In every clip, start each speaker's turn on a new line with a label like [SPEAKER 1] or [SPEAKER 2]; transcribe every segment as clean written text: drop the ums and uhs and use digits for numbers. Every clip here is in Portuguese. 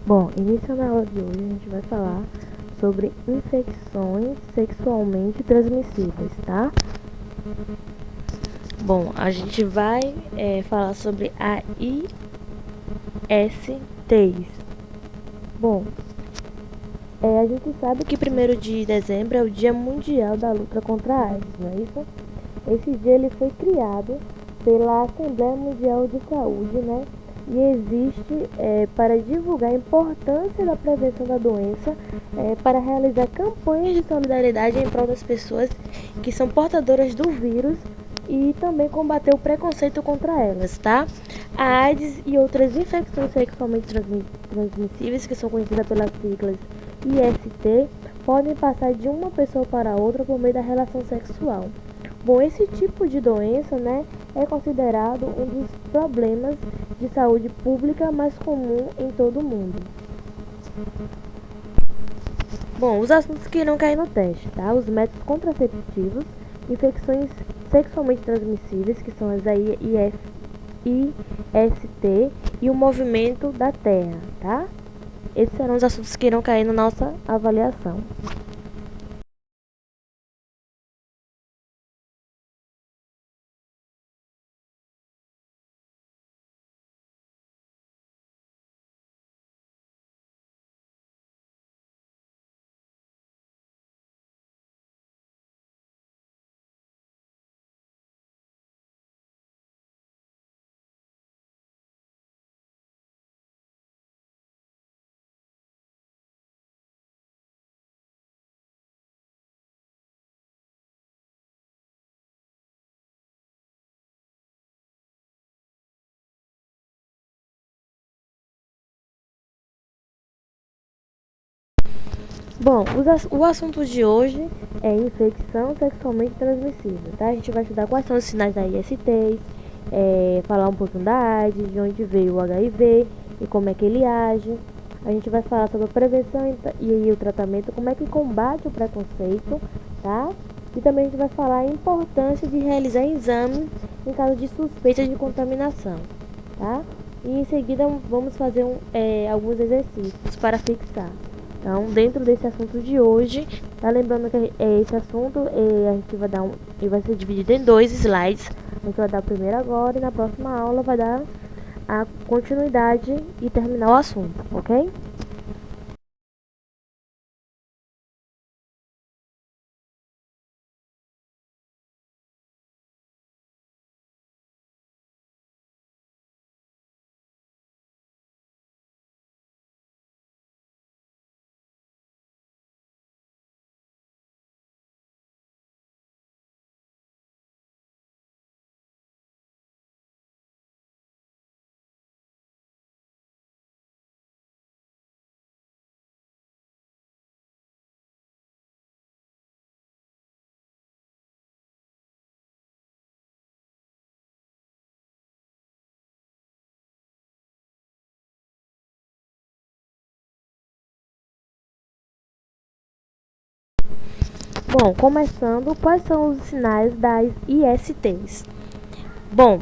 [SPEAKER 1] Bom, iniciando a aula de hoje, a gente vai falar sobre infecções sexualmente transmissíveis, tá? Bom, a gente vai falar sobre a ISTs. Bom, a gente sabe que 1º de dezembro é o Dia Mundial da Luta contra a AIDS, não é isso? Esse dia ele foi criado pela Assembleia Mundial de Saúde, né? E existe para divulgar a importância da prevenção da doença, para realizar campanhas de solidariedade em prol das pessoas que são portadoras do vírus e também combater o preconceito contra elas, tá? A AIDS e outras infecções sexualmente transmissíveis, que são conhecidas pelas siglas IST, podem passar de uma pessoa para outra por meio da relação sexual. Bom, esse tipo de doença, né, é considerado um dos problemas de saúde pública mais comum em todo o mundo. Bom, os assuntos que irão cair no teste, tá? Os métodos contraceptivos, infecções sexualmente transmissíveis, que são as IST, e o movimento da Terra, tá? Esses serão os assuntos que irão cair na nossa avaliação. Bom, o assunto de hoje é infecção sexualmente transmissível, tá? A gente vai estudar quais são os sinais da ISTs, falar um pouquinho da AIDS, de onde veio o HIV e como é que ele age. A gente vai falar sobre a prevenção e o tratamento, como é que combate o preconceito, tá? E também a gente vai falar a importância de realizar exames em caso de suspeita de contaminação, tá? E em seguida vamos fazer alguns exercícios para fixar. Então, dentro desse assunto de hoje, tá lembrando que esse assunto a gente vai dar ele vai ser dividido em 2 slides. A gente vai dar o primeiro agora e na próxima aula vai dar a continuidade e terminar o assunto, ok? Bom, começando, quais são os sinais das ISTs? Bom,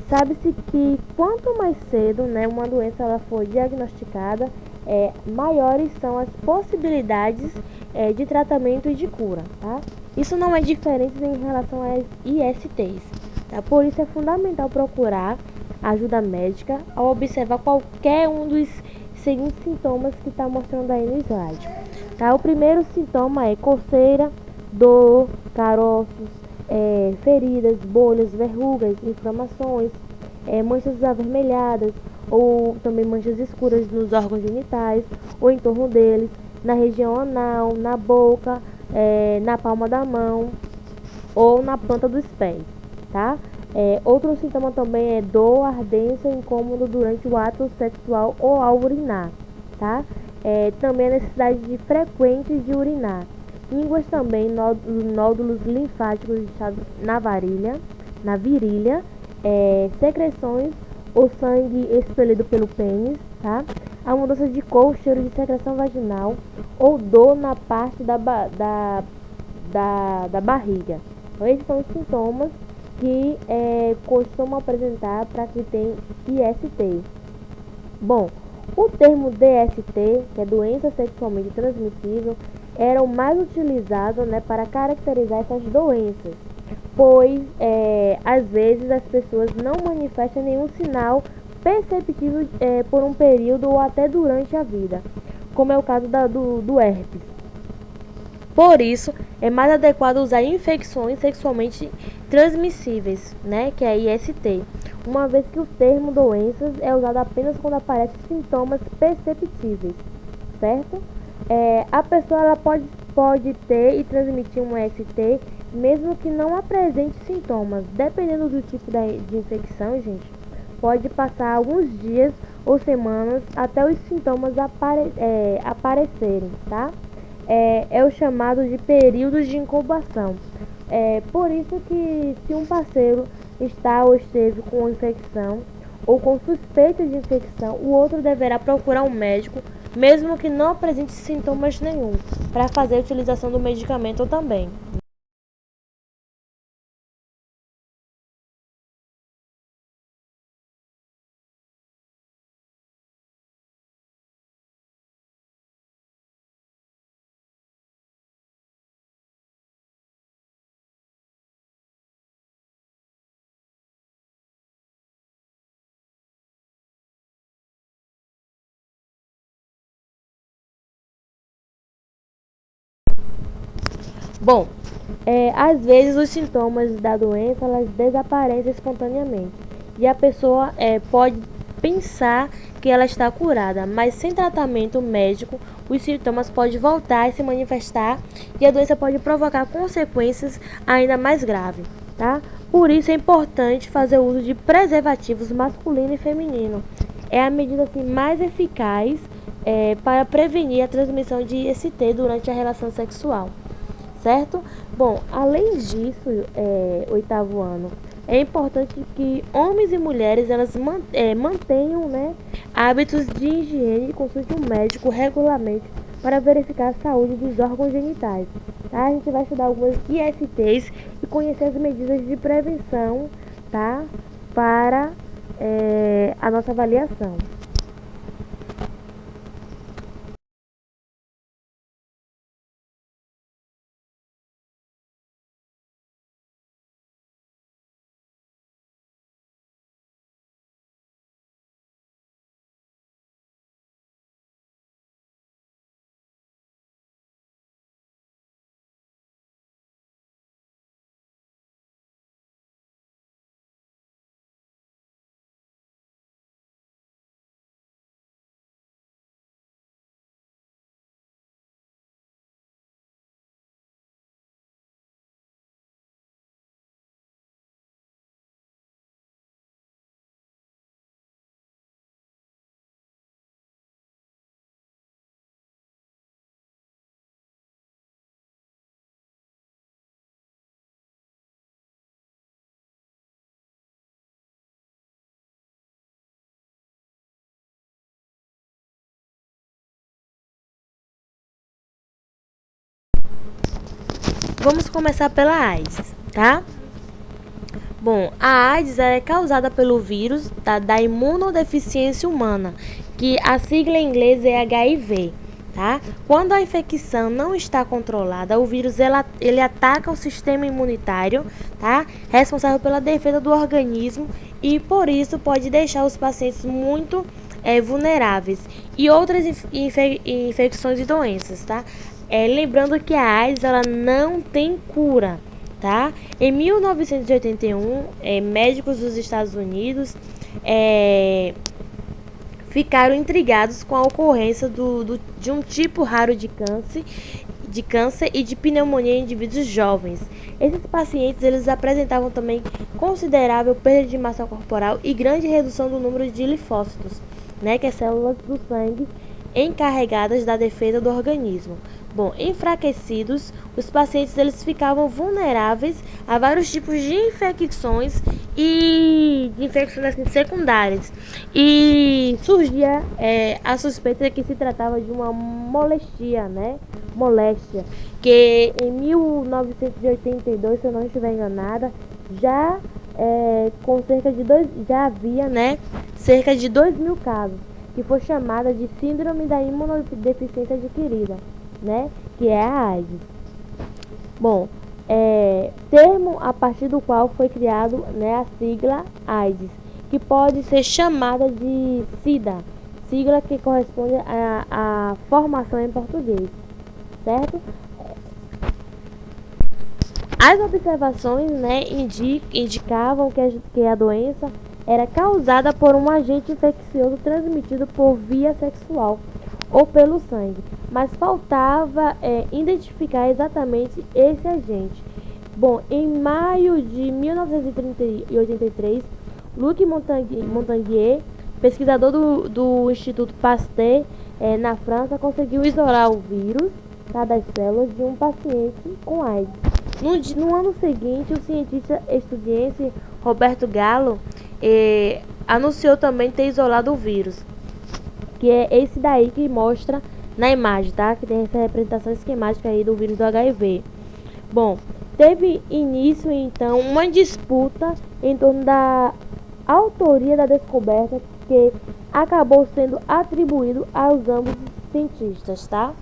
[SPEAKER 1] sabe-se que quanto mais cedo, né, uma doença ela for diagnosticada, maiores são as possibilidades de tratamento e de cura, tá? Isso não é diferente em relação às ISTs, tá? Por isso é fundamental procurar ajuda médica ao observar qualquer um dos seguintes sintomas que está mostrando aí no slide, tá? O primeiro sintoma é coceira, dor, caroços, feridas, bolhas, verrugas, inflamações, manchas avermelhadas ou também manchas escuras nos órgãos genitais ou em torno deles, na região anal, na boca, na palma da mão ou na planta dos pés, tá? Outro sintoma também é dor, ardência, incômodo durante o ato sexual ou ao urinar, tá? Também a necessidade de frequente de urinar. Ínguas também, nódulos linfáticos na virilha, secreções ou sangue expelido pelo pênis, tá? A mudança de cor, cheiro de secreção vaginal ou dor na parte da barriga. Então, esses são os sintomas que costumam apresentar para quem tem IST. Bom, O termo DST, que é doença sexualmente transmissível, era o mais utilizado, né, para caracterizar essas doenças, pois às vezes as pessoas não manifestam nenhum sinal perceptível por um período ou até durante a vida, como é o caso do herpes. Por isso, é mais adequado usar infecções sexualmente transmissíveis, né, que é IST, uma vez que o termo doenças é usado apenas quando aparecem sintomas perceptíveis, certo? A pessoa ela pode ter e transmitir um IST mesmo que não apresente sintomas. Dependendo do tipo de infecção, gente, pode passar alguns dias ou semanas até os sintomas aparecerem, tá? É o chamado de período de incubação. Por isso que se um parceiro está ou esteve com infecção ou com suspeita de infecção, o outro deverá procurar um médico, mesmo que não apresente sintomas nenhum, para fazer a utilização do medicamento também. Bom, às vezes os sintomas da doença elas desaparecem espontaneamente e a pessoa pode pensar que ela está curada, mas sem tratamento médico os sintomas podem voltar a se manifestar e a doença pode provocar consequências ainda mais graves, tá? Por isso é importante fazer uso de preservativos masculino e feminino. É a medida assim, mais eficaz para prevenir a transmissão de IST durante a relação sexual, certo? Bom, além disso, oitavo ano, é importante que homens e mulheres elas mantenham, né, hábitos de higiene e consulte um médico regularmente para verificar a saúde dos órgãos genitais. Tá? A gente vai estudar algumas ISTs e conhecer as medidas de prevenção, tá? Para a nossa avaliação. Vamos começar pela AIDS, tá? Bom, a AIDS é causada pelo vírus da imunodeficiência humana, que a sigla em inglês é HIV, tá? Quando a infecção não está controlada, o vírus ele ataca o sistema imunitário, tá? Responsável pela defesa do organismo e por isso pode deixar os pacientes muito vulneráveis e outras infecções e doenças, tá? Lembrando que a AIDS ela não tem cura, tá? Em 1981, médicos dos Estados Unidos ficaram intrigados com a ocorrência de um tipo raro de câncer e de pneumonia em indivíduos jovens. Esses pacientes eles apresentavam também considerável perda de massa corporal e grande redução do número de linfócitos, né, que é células do sangue encarregadas da defesa do organismo. Bom, enfraquecidos, os pacientes eles ficavam vulneráveis a vários tipos de infecções e de infecções assim, secundárias. E surgia a suspeita de que se tratava de uma moléstia, né? Moléstia, que em 1982, se eu não estiver enganada, já havia, né, cerca de 2.000 casos. que foi chamada de Síndrome da Imunodeficiência Adquirida, né, que é a AIDS. Bom, termo a partir do qual foi criado, né, a sigla AIDS, que pode ser chamada de SIDA, sigla que corresponde à formação em português, certo? As observações, né, indicavam que a doença era causada por um agente infeccioso transmitido por via sexual ou pelo sangue, mas faltava identificar exatamente esse agente. Bom, em maio de 1983, Luc Montagnier, pesquisador do Instituto Pasteur na França, conseguiu isolar o vírus, tá, das células de um paciente com AIDS. No ano seguinte, o cientista estadunidense Roberto Gallo anunciou também ter isolado o vírus, que é esse daí que mostra na imagem, tá? Que tem essa representação esquemática aí do vírus do HIV. Bom, teve início então uma disputa em torno da autoria da descoberta, que acabou sendo atribuído aos ambos cientistas, tá?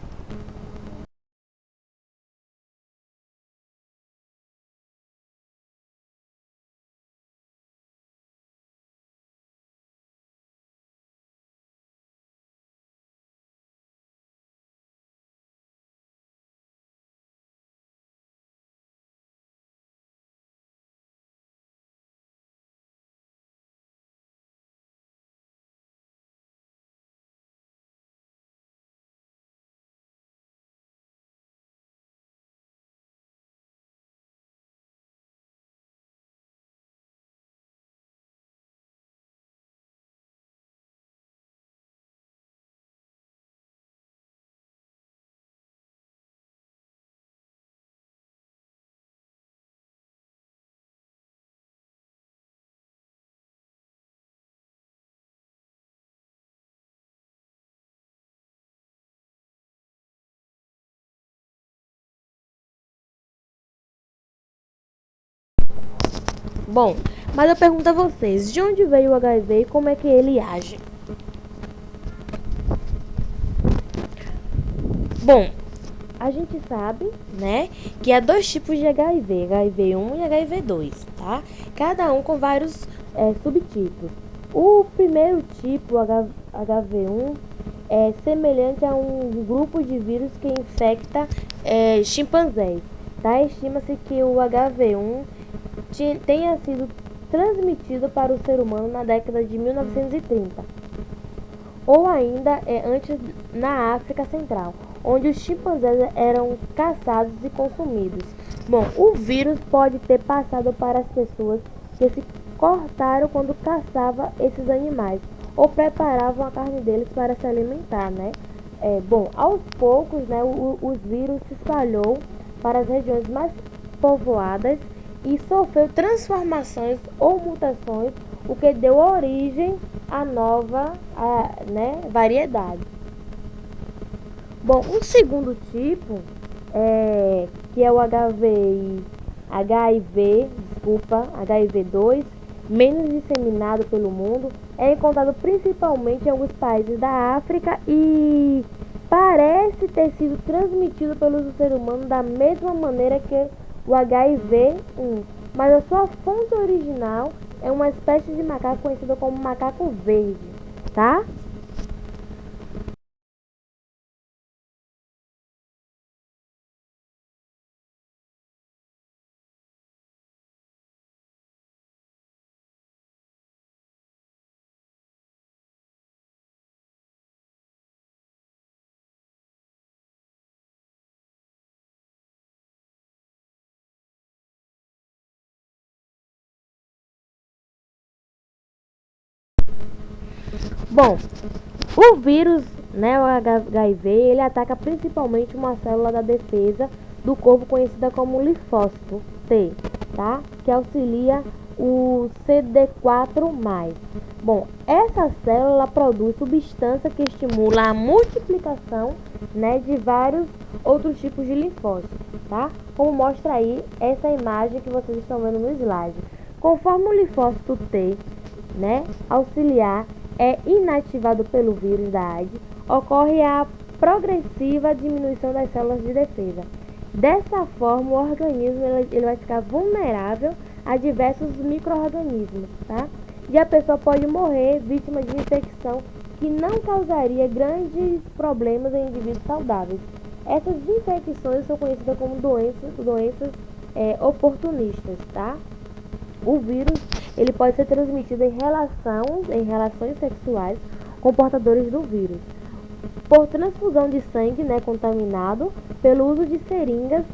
[SPEAKER 1] Bom, mas eu pergunto a vocês, de onde veio o HIV e como é que ele age? Bom, a gente sabe, né, que há dois tipos de HIV, HIV1 e HIV2, tá? Cada um com vários subtipos. O primeiro tipo, HIV1, é semelhante a um grupo de vírus que infecta chimpanzés, tá? Estima-se que o HIV1 tenha sido transmitido para o ser humano na década de 1930, ou ainda antes na África Central, onde os chimpanzés eram caçados e consumidos. Bom, o vírus pode ter passado para as pessoas que se cortaram quando caçava esses animais ou preparavam a carne deles para se alimentar, né? Bom, aos poucos, né, os vírus se espalhou para as regiões mais povoadas e sofreu transformações ou mutações, o que deu origem à nova variedade. Bom, um segundo tipo, que é o HIV2, menos disseminado pelo mundo, é encontrado principalmente em alguns países da África e parece ter sido transmitido pelo ser humano da mesma maneira que o HIV1, mas a sua fonte original é uma espécie de macaco conhecido como macaco verde, tá? Bom, o vírus, né, o HIV, ele ataca principalmente uma célula da defesa do corpo conhecida como linfócito T, tá? Que auxilia o CD4+. Bom, essa célula produz substância que estimula a multiplicação, né, de vários outros tipos de linfócitos, tá? Como mostra aí essa imagem que vocês estão vendo no slide. Conforme o linfócito T, né, auxiliar é inativado pelo vírus da AIDS, ocorre a progressiva diminuição das células de defesa. Dessa forma, o organismo ele vai ficar vulnerável a diversos micro-organismos, tá? E a pessoa pode morrer vítima de infecção que não causaria grandes problemas em indivíduos saudáveis. Essas infecções são conhecidas como doenças oportunistas, tá? O vírus ele pode ser transmitido em relações sexuais com portadores do vírus, por transfusão de sangue, né, contaminado, pelo uso de seringas,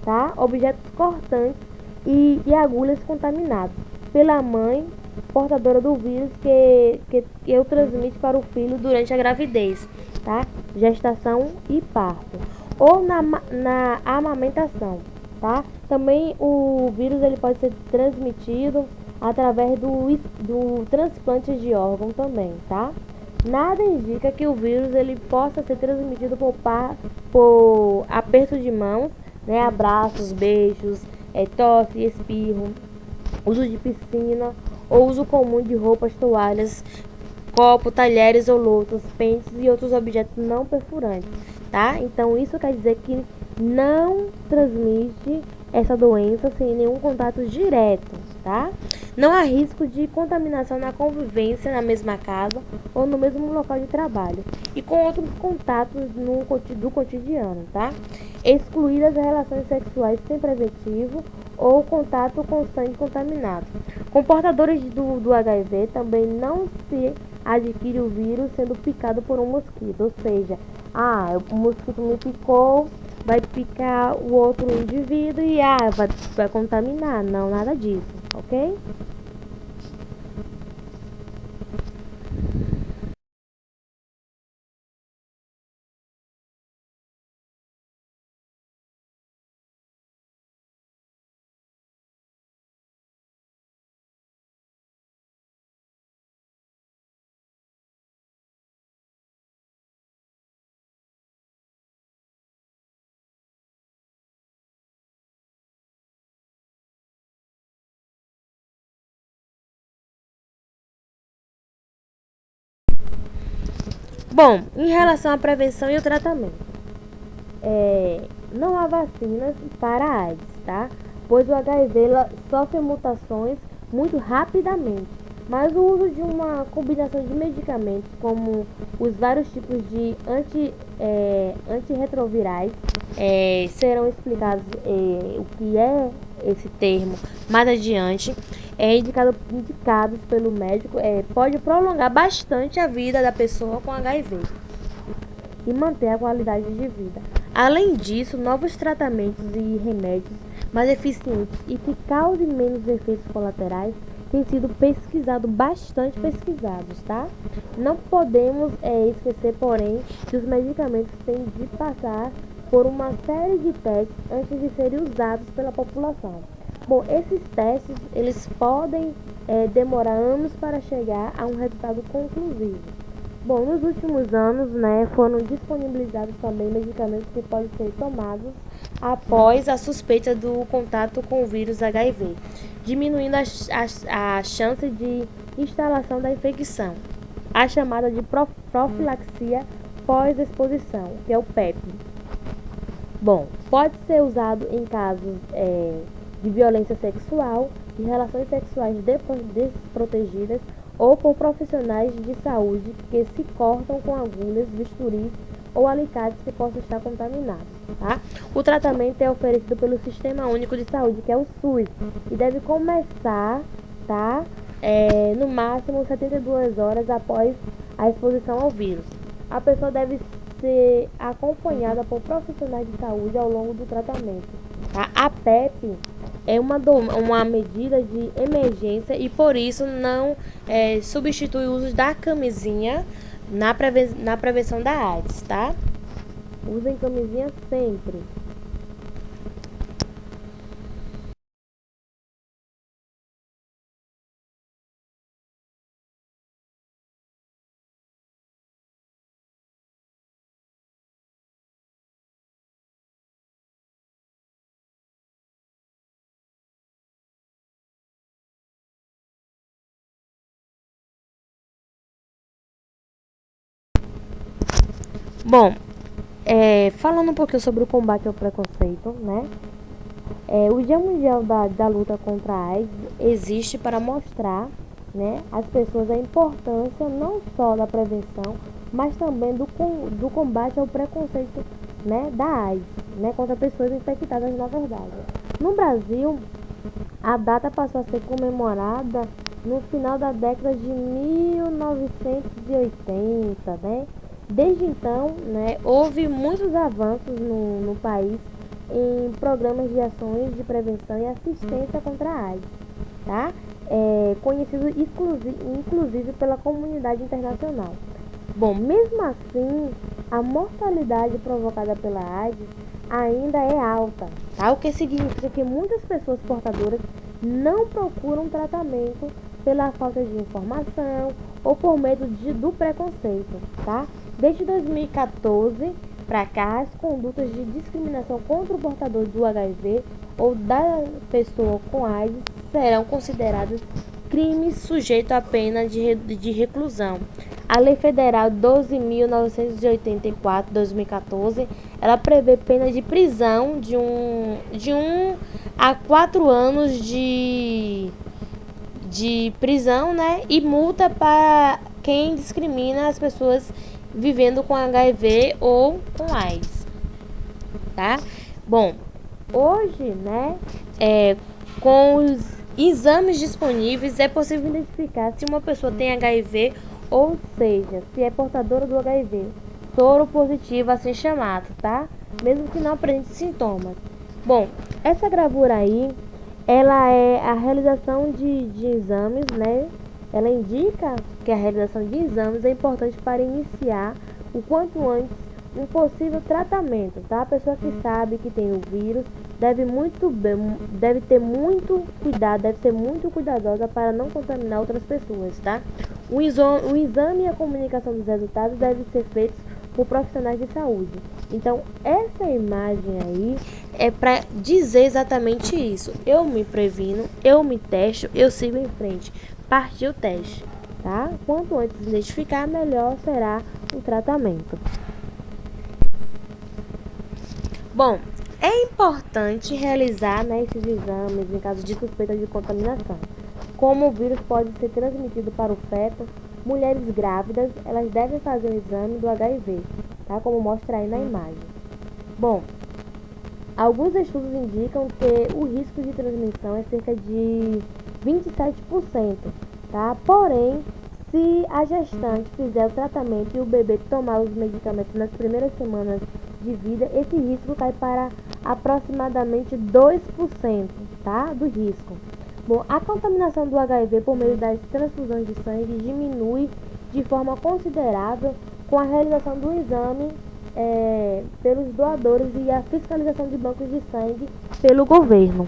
[SPEAKER 1] tá? Objetos cortantes e agulhas contaminadas, pela mãe portadora do vírus que o transmite para o filho durante a gravidez, tá? Gestação e parto, ou na amamentação, tá? Também o vírus ele pode ser transmitido através do transplante de órgão também, tá? Nada indica que o vírus ele possa ser transmitido por aperto de mãos, né, abraços, beijos, tosse, espirro, uso de piscina ou uso comum de roupas, toalhas, copo, talheres ou louças, pentes e outros objetos não perfurantes, tá? Então isso quer dizer que não transmite essa doença sem nenhum contato direto, tá? Não há risco de contaminação na convivência na mesma casa ou no mesmo local de trabalho e com outros contatos do cotidiano, tá? Excluídas as relações sexuais sem preventivo ou contato com sangue contaminado. Com portadores do HIV também não se adquire o vírus sendo picado por um mosquito, ou seja, o mosquito me picou, vai picar o outro indivíduo e vai contaminar. Não, nada disso, ok? Bom, em relação à prevenção e o tratamento, não há vacinas para a AIDS, tá? Pois o HIV sofre mutações muito rapidamente. Mas o uso de uma combinação de medicamentos, como os vários tipos de antirretrovirais, serão explicados o que é esse termo mais adiante, indicados pelo médico, pode prolongar bastante a vida da pessoa com HIV e manter a qualidade de vida. Além disso, novos tratamentos e remédios mais eficientes e que causem menos efeitos colaterais têm sido bastante pesquisados, tá? Não podemos esquecer, porém, que os medicamentos têm de passar por uma série de testes antes de serem usados pela população. Bom, esses testes eles podem demorar anos para chegar a um resultado conclusivo. Bom, nos últimos anos, né, foram disponibilizados também medicamentos que podem ser tomados após a suspeita do contato com o vírus HIV, diminuindo a chance de instalação da infecção, a chamada de profilaxia pós-exposição, que é o PEP. Bom, pode ser usado em casos de violência sexual, de relações sexuais desprotegidas ou por profissionais de saúde que se cortam com agulhas, bisturis ou alicates que possam estar contaminados, tá? O tratamento é oferecido pelo Sistema Único de Saúde, que é o SUS, e deve começar, tá? No máximo 72 horas após a exposição ao vírus. A pessoa deve ser acompanhada por profissionais de saúde ao longo do tratamento, tá? A PEP é uma medida de emergência e por isso não substitui o uso da camisinha na prevenção da AIDS, tá? Usem camisinha sempre. Bom, falando um pouquinho sobre o combate ao preconceito, né? O Dia Mundial da Luta contra a AIDS existe para mostrar, né, às pessoas a importância não só da prevenção, mas também do combate ao preconceito, né, da AIDS, né, contra pessoas infectadas na verdade. No Brasil, a data passou a ser comemorada no final da década de 1980, né? Desde então, né, houve muitos avanços no país em programas de ações de prevenção e assistência contra a AIDS, tá? Conhecido inclusive pela comunidade internacional. Bom, mesmo assim, a mortalidade provocada pela AIDS ainda é alta, tá? O que significa que muitas pessoas portadoras não procuram tratamento pela falta de informação ou por medo do preconceito, tá? Desde 2014 para cá, as condutas de discriminação contra o portador do HIV ou da pessoa com AIDS serão consideradas crimes sujeitos à pena de reclusão. A Lei Federal 12.984/2014, ela prevê pena de prisão de 1 a 4 anos de prisão, né? E multa para quem discrimina as pessoas vivendo com HIV ou com AIDS, tá? Bom, hoje, né, com os exames disponíveis, é possível identificar se uma pessoa tem HIV, ou seja, se é portadora do HIV, soro positivo assim chamado, tá? Mesmo que não apresente sintomas. Bom, essa gravura aí, ela é a realização de exames, né? Ela indica que a realização de exames é importante para iniciar o quanto antes um possível tratamento, tá? A pessoa que sabe que tem o vírus deve ter muito cuidado, deve ser muito cuidadosa para não contaminar outras pessoas, tá? O exame e a comunicação dos resultados devem ser feitos por profissionais de saúde. Então, essa imagem aí é para dizer exatamente isso. Eu me previno, eu me testo, eu sigo em frente. Partiu o teste, tá? Quanto antes identificar, melhor será o tratamento. Bom, é importante realizar, né, esses exames em caso de suspeita de contaminação. Como o vírus pode ser transmitido para o feto, mulheres grávidas, elas devem fazer o exame do HIV, tá? Como mostra aí na imagem. Bom, alguns estudos indicam que o risco de transmissão é cerca de 27%, tá? Porém, se a gestante fizer o tratamento e o bebê tomar os medicamentos nas primeiras semanas de vida, esse risco cai para aproximadamente 2%, tá? Do risco. Bom, a contaminação do HIV por meio das transfusões de sangue diminui de forma considerável com a realização do exame pelos doadores e a fiscalização de bancos de sangue pelo governo.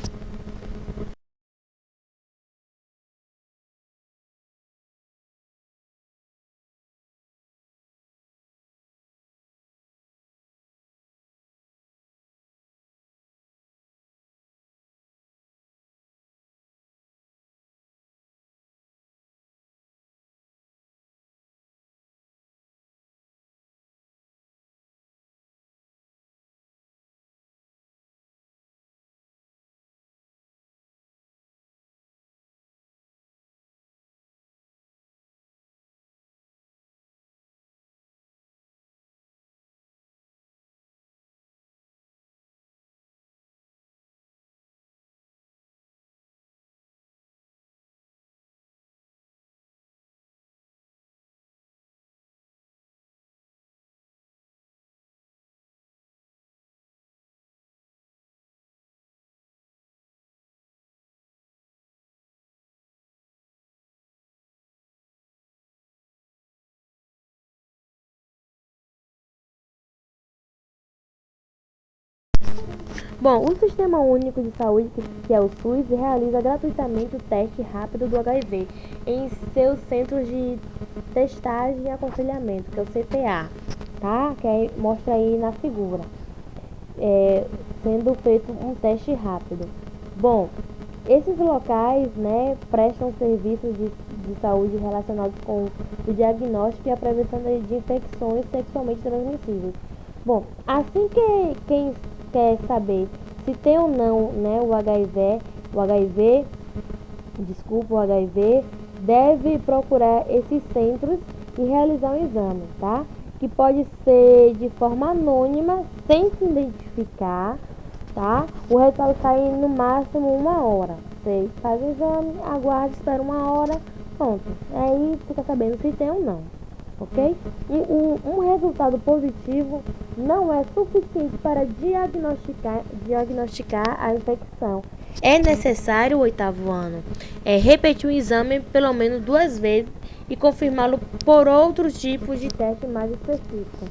[SPEAKER 1] Bom, o Sistema Único de Saúde, que é o SUS, realiza gratuitamente o teste rápido do HIV em seus centros de testagem e aconselhamento, que é o CTA, tá? Mostra aí na figura, sendo feito um teste rápido. Bom, esses locais, né, prestam serviços de saúde relacionados com o diagnóstico e a prevenção de infecções sexualmente transmissíveis. Bom, assim que quem quer saber se tem ou não, né, o HIV, deve procurar esses centros e realizar um exame, tá? Que pode ser de forma anônima, sem se identificar, tá? O resultado sai no máximo 1 hora. Você faz o exame, aguarda, espera 1 hora, pronto. Aí fica sabendo se tem ou não, ok? E um resultado positivo não é suficiente para diagnosticar a infecção. É necessário o 8º ano repetir o exame pelo menos 2 vezes e confirmá-lo por outros tipos de teste mais específicos.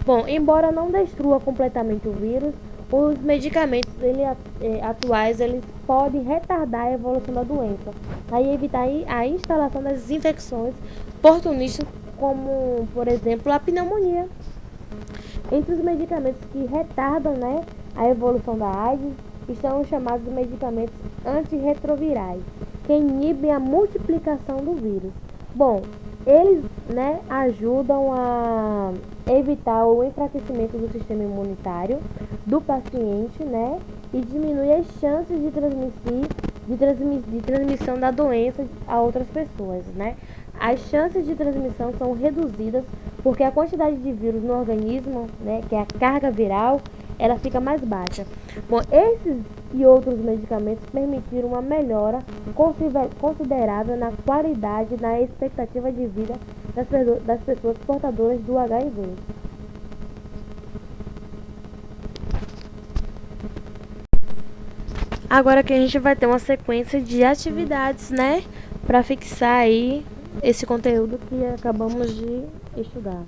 [SPEAKER 1] Bom, embora não destrua completamente o vírus, os medicamentos atuais eles podem retardar a evolução da doença, aí evitar a instalação das infecções oportunistas, como, por exemplo, a pneumonia. Entre os medicamentos que retardam, né, a evolução da AIDS estão os chamados medicamentos antirretrovirais, que inibem a multiplicação do vírus. Bom, eles, né, ajudam a evitar o enfraquecimento do sistema imunitário do paciente, né, e diminui as chances de transmissão da doença a outras pessoas, né. As chances de transmissão são reduzidas porque a quantidade de vírus no organismo, né, que é a carga viral, ela fica mais baixa. Bom, esses e outros medicamentos permitiram uma melhora considerável na qualidade e na expectativa de vida das pessoas portadoras do HIV. Agora que a gente vai ter uma sequência de atividades, né, para fixar aí esse conteúdo que acabamos de estudar.